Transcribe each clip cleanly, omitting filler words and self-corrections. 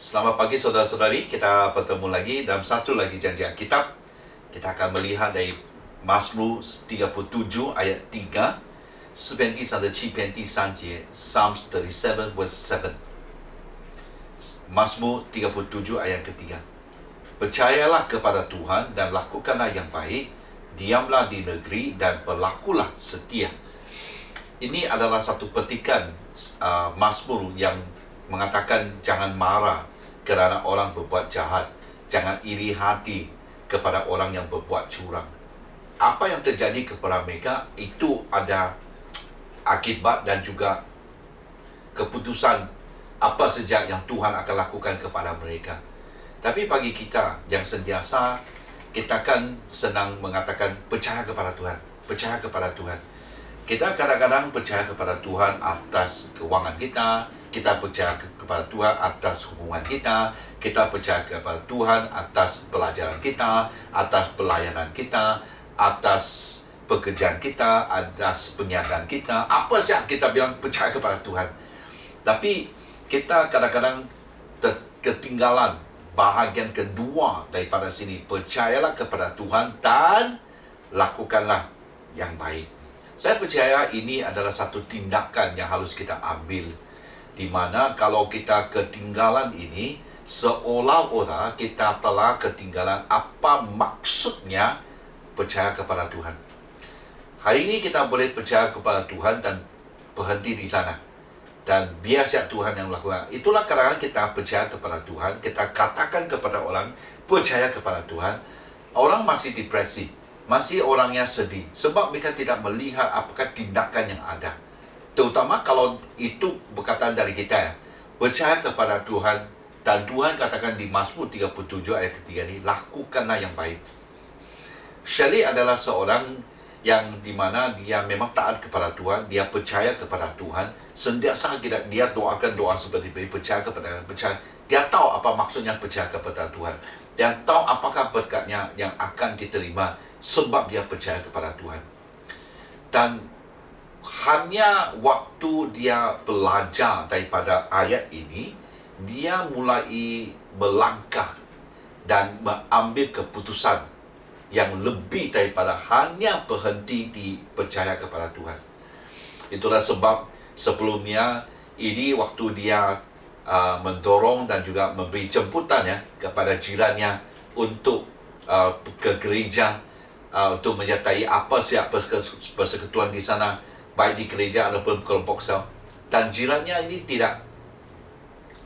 Selamat pagi saudara-saudari, kita bertemu lagi dalam satu lagi janji Alkitab. Kita akan melihat dari Mazmur 37 ayat 3,诗篇第37篇第3节 Psalms 37 verse 7. Mazmur 37 ayat ketiga. Percayalah kepada Tuhan dan lakukanlah yang baik, diamlah di negeri dan berlakulah setia. Ini adalah satu petikan Mazmur yang mengatakan jangan marah kerana orang berbuat jahat, jangan iri hati kepada orang yang berbuat curang. Apa yang terjadi kepada mereka itu ada akibat dan juga keputusan apa saja yang Tuhan akan lakukan kepada mereka. Tapi bagi kita yang sentiasa, kita kan senang mengatakan percaya kepada Tuhan, percaya kepada Tuhan. Kita kadang-kadang percaya kepada Tuhan atas keuangan kita, kita percaya kepada Tuhan atas hubungan kita, kita percaya kepada Tuhan atas pelajaran kita, atas pelayanan kita, atas pekerjaan kita, atas perniagaan kita. Apa saja kita bilang percaya kepada Tuhan. Tapi kita kadang-kadang ketinggalan bahagian kedua daripada sini. Percayalah kepada Tuhan dan lakukanlah yang baik. Saya percaya ini adalah satu tindakan yang harus kita ambil, di mana kalau kita ketinggalan ini, seolah-olah kita telah ketinggalan apa maksudnya percaya kepada Tuhan. Hari ini kita boleh percaya kepada Tuhan dan berhenti di sana, dan biar siap Tuhan yang melakukan. Itulah kadang-kadang kita percaya kepada Tuhan, kita katakan kepada orang percaya kepada Tuhan, orang masih depresi, masih orangnya sedih, sebab mereka tidak melihat apakah tindakan yang ada. Terutama kalau itu perkataan dari kita ya, percaya kepada Tuhan, dan Tuhan katakan di Mazmur 37 ayat ketiga ini, lakukanlah yang baik. Shelley adalah seorang yang dimana dia memang taat kepada Tuhan, dia percaya kepada Tuhan, sentiasa dia doakan doa seperti ini, percaya kepada Tuhan, percaya. Dia tahu apa maksudnya percaya kepada Tuhan, dia tahu apakah berkatnya yang akan diterima sebab dia percaya kepada Tuhan. Dan hanya waktu dia belajar daripada ayat ini, dia mulai melangkah dan mengambil keputusan yang lebih daripada hanya berhenti di percaya kepada Tuhan. Itulah sebab sebelumnya ini waktu dia mendorong dan juga memberi jemputan ya kepada jirannya untuk ke gereja, untuk menyertai apa siap persekutuan di sana, baik di gereja ataupun kelompok sel. Dan jirannya ini tidak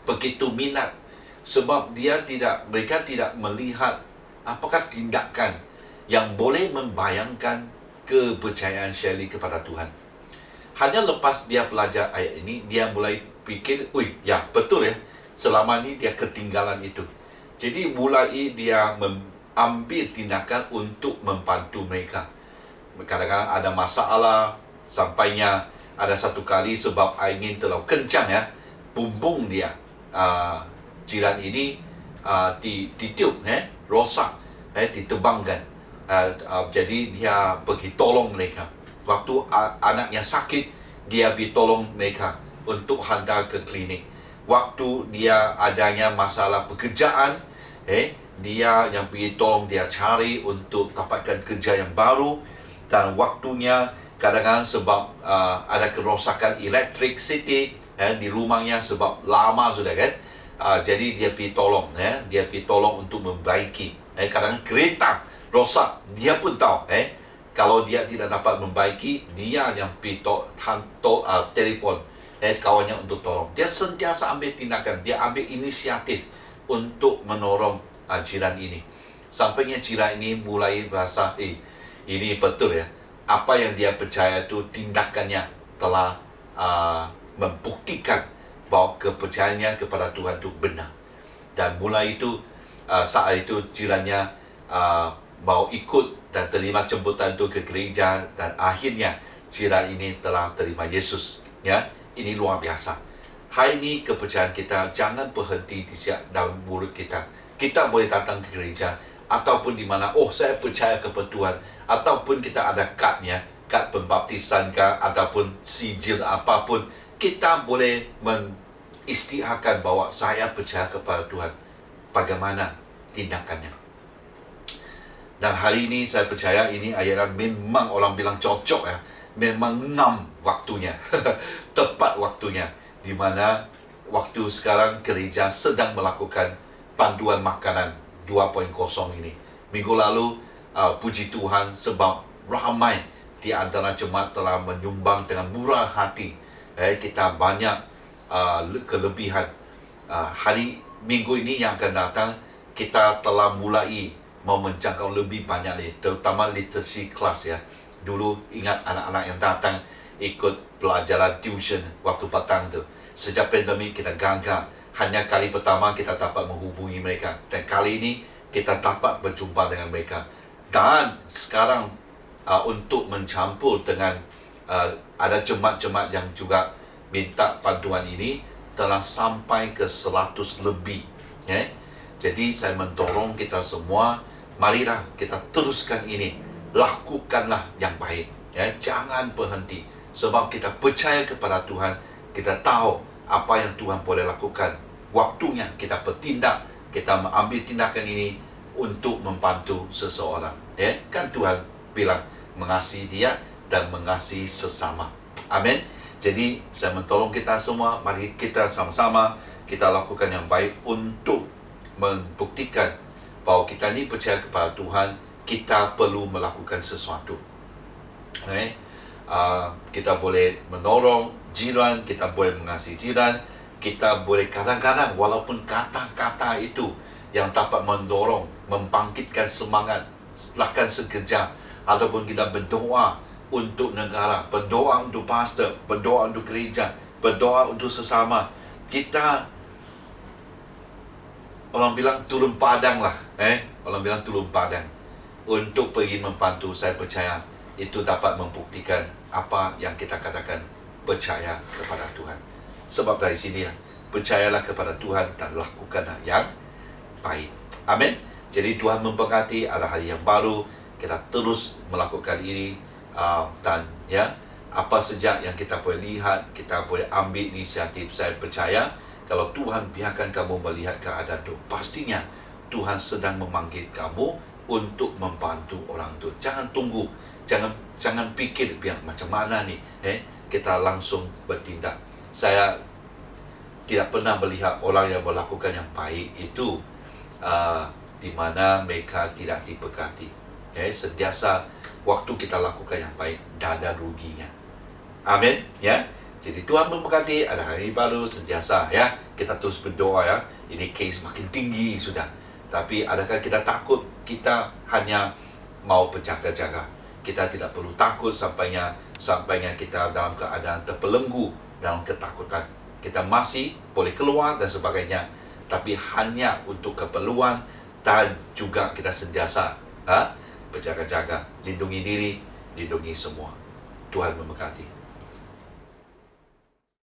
begitu minat, sebab mereka tidak melihat apakah tindakan yang boleh membayangkan kepercayaan Shelley kepada Tuhan. Hanya lepas dia belajar ayat ini, dia mulai fikir, ya betul ya, selama ini dia ketinggalan itu. Jadi mulai dia ambil tindakan untuk membantu mereka. Kadang-kadang ada masalah, sampainya ada satu kali sebab angin terlalu kencang ya, bumbung dia, jiran ini ditiup, rosak, ditebangkan. Jadi dia pergi tolong mereka. Waktu anaknya sakit, dia pergi tolong mereka untuk hantar ke klinik. Waktu dia adanya masalah pekerjaan, dia yang pergi tolong dia cari untuk dapatkan kerja yang baru. Dan waktunya kadang-kadang sebab ada kerosakan electricity di rumahnya sebab lama sudah kan, jadi dia pergi tolong, dia pergi tolong untuk membaiki. Kadang-kadang kereta rosak, dia pun tahu, kalau dia tidak dapat membaiki, dia yang pergi telefon kawannya untuk tolong. Dia sentiasa ambil tindakan, dia ambil inisiatif untuk menolong jiran ini. Sampainya jiran ini mulai merasa, ini betul ya, apa yang dia percaya itu tindakannya telah membuktikan bahawa kepercayaannya kepada Tuhan itu benar. Dan mulai itu, saat itu jirannya mau ikut dan terima jemputan itu ke gereja, dan akhirnya jiran ini telah terima Yesus. Ya, ini luar biasa. Hari ini kepercayaan kita jangan berhenti di dalam mulut kita. Kita boleh datang ke gereja ataupun di mana, saya percaya kepada Tuhan, ataupun kita ada kadnya, kad pembaptisan ataupun sijil apapun, kita boleh istiharkan bahawa saya percaya kepada Tuhan. Bagaimana tindakannya? Dan hari ini saya percaya ini ayat memang orang bilang cocok ya. Memang ngam waktunya. Tepat waktunya. Di mana waktu sekarang gereja sedang melakukan panduan makanan 2.0 ini. Minggu lalu, puji Tuhan sebab ramai di antara jemaat telah menyumbang dengan murah hati. Kita banyak kelebihan. Hari Minggu ini yang akan datang, kita telah mulai mau menjangkau lebih banyak lagi, terutama literacy class ya. Dulu ingat anak-anak yang datang ikut pelajaran tuition waktu petang tu. Sejak pandemik kita gagal. Hanya kali pertama kita dapat menghubungi mereka. Dan kali ini kita dapat berjumpa dengan mereka. Dan sekarang untuk mencampur dengan ada jemaat-jemaat yang juga minta bantuan ini telah sampai ke 100 lebih. Jadi saya mendorong kita semua, marilah kita teruskan ini. Lakukanlah yang baik. Jangan berhenti. Sebab kita percaya kepada Tuhan. Kita tahu apa yang Tuhan boleh lakukan. Waktunya kita bertindak. Kita mengambil tindakan ini untuk membantu seseorang. Kan Tuhan bilang mengasihi dia dan mengasihi sesama. Amin. Jadi saya mentolong kita semua, mari kita sama-sama kita lakukan yang baik untuk membuktikan bahawa kita ni percaya kepada Tuhan. Kita perlu melakukan sesuatu. Kita boleh menolong jiran, kita boleh mengasihi jiran, kita boleh kadang-kadang walaupun kata-kata itu yang dapat mendorong, membangkitkan semangat, bahkan sekejap, ataupun kita berdoa untuk negara, berdoa untuk pastor, berdoa untuk gereja, berdoa untuk sesama. Kita, orang bilang turun padang lah, orang bilang turun padang untuk pergi membantu. Saya percaya itu dapat membuktikan apa yang kita katakan percaya kepada Tuhan. Sebab dari sinilah, percayalah kepada Tuhan dan lakukanlah yang baik. Amin. Jadi Tuhan memberkati, ada hari yang baru, kita terus melakukan ini. Dan apa saja yang kita boleh lihat, kita boleh ambil inisiatif. Saya percaya kalau Tuhan biarkan kamu melihat keadaan itu, pastinya Tuhan sedang memanggil kamu untuk membantu orang itu. Jangan tunggu, jangan pikir biar macam mana ni, kita langsung bertindak. Saya tidak pernah melihat orang yang melakukan yang baik itu di mana mereka tidak diberkati. Sentiasa waktu kita lakukan yang baik, tak ada ruginya. Amin. Jadi Tuhan memberkati, ada hari baru sentiasa kita terus berdoa Ini kes makin tinggi sudah. Tapi adakah kita takut? Kita hanya mau berjaga-jaga. Kita tidak perlu takut sampainya kita dalam keadaan terpelenggu dalam ketakutan. Kita masih boleh keluar dan sebagainya, tapi hanya untuk keperluan dan juga kita sentiasa berjaga-jaga, lindungi diri, lindungi semua. Tuhan memberkati.